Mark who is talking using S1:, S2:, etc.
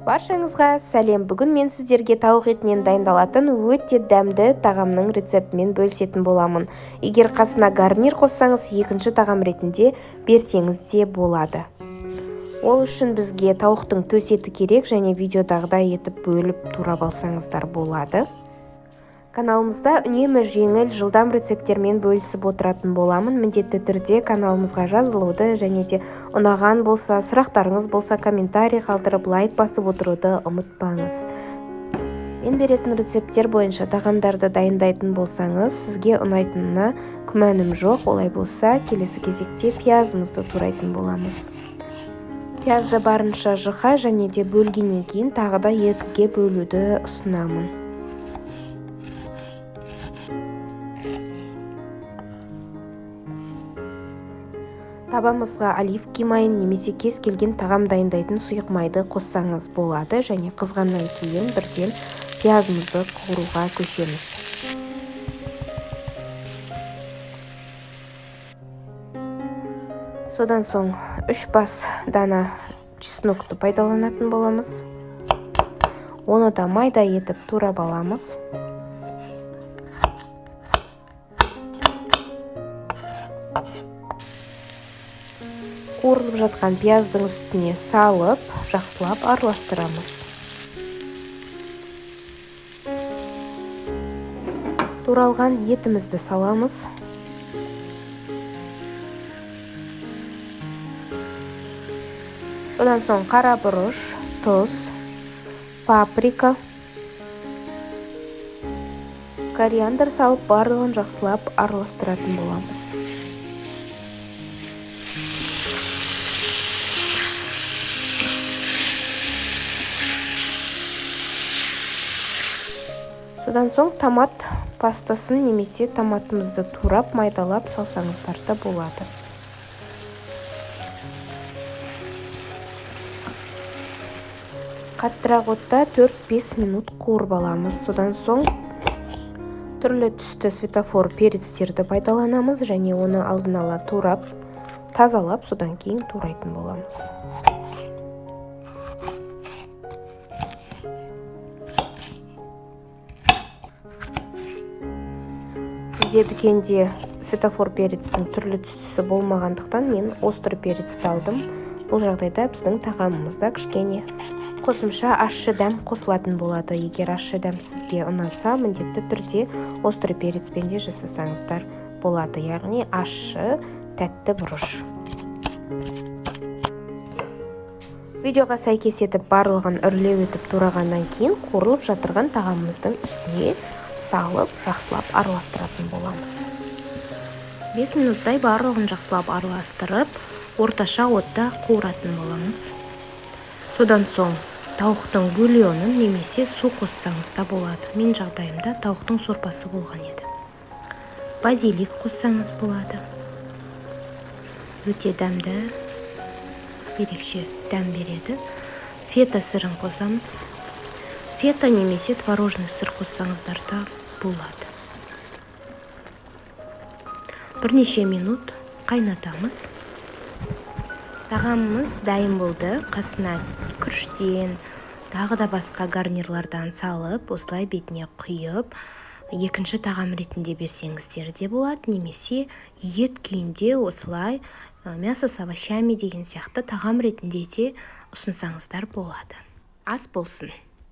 S1: Баршаңызға сәлем. Бүгін мен сіздерге тауық етінен дайындалатын өте дәмді тағамның рецептімен бөлісетін боламын. Егер қасына гарнир қоссаңыз, екінші тағам ретінде берсеңіз де болады. Ол үшін бізге тауықтың төс еті керек, және видеодағыдай етіп бөліп турап алсаңыздар болады. Каналымызда үнемі жеңіл, жылдам рецепттермен бөлісіп отыратын боламын. Міндетті түрде каналымызға жазылуды және де ұнаған болса, сұрақтарыңыз болса, комментарий қалдырып, лайк басып отыруды ұмытпаңыз. Мен беретін рецепттер бойынша тағамдарды дайындайтын болсаңыз, сізге ұнайтынына күмәнім жоқ. Олай болса, келесі кезекте пиязымызды турайтын боламыз. Пиязды барынша жұқа және де бөлгеннен кейін тағы да екіге бөлуді ұсынамын. Табамызға оливки майын немесе кез келген тағам дайындайтын сұйық майды қоссаңыз болады, және қызғаннан кейін бірден пиязымызды қуыруға көшеміз. Содан соң 3 бас дана чеснокты пайдаланатын боламыз. Оны да майда етіп турап аламыз. Қуырылып жатқан пияздың үстіне салып, жақсылап араластырамыз. Туралған етімізді саламыз. Одан соң қара бұрыш, тұз, паприка, кориандр салып, барлығын жақсылап араластыратын боламыз. Содан соң томат пастасын немесе томатымызды турап, майдалап салсаңыздар да болады. Қаттырақ отта 4-5 минут қуырып аламыз. Содан соң түрлі түсті светофор перецтерді пайдаланамыз, және оны алдын ала турап, тазалап, содан кейін турайтын боламыз. Бізде дүкенде светофор перецтің түрлі түстісі болмағандықтан мен острый перецті алдым. Бұл жағдайда біздің тағамымызда кішкене қосымша ащы дәм қосылатын болады. Егер ащы дәм сізге ұнаса, міндетті түрде острый перецпен де жасасаңыздар болады. Яғни ащы, тәтті бұрыш. Видеоға сәйкес етіп барлығын үрлеу етіп турағаннан кейін қуырылып жатырған тағамымыздың үстіне салып, жақсылап араластыратын боламыз. 5 минуттай барлығын жақсылап араластырып, орташа отта қуыратын боламыз. Содан соң тауықтың бульонын немесе су қоссаңыз да болады. Мен жағдайымда тауықтың сорпасы болған еді. Базилик қоссаңыз болады. Өте дәмді, ерекше дәм береді. Фета сырын қосамыз. Фета немесе творожный сыр қоссаңыздар да болады. Бірнеше минут қайнатамыз. Тағамымыз дайын болды. Қасына күріштен, тағы да басқа гарнирлардан салып, осылай бетіне құйып, екінші тағам ретінде берсеңіздер де болады, немесе ет күйінде осылай мясо с овощами деген сияқты тағам ретінде де ұсынсаңыздар болады. Ас болсын.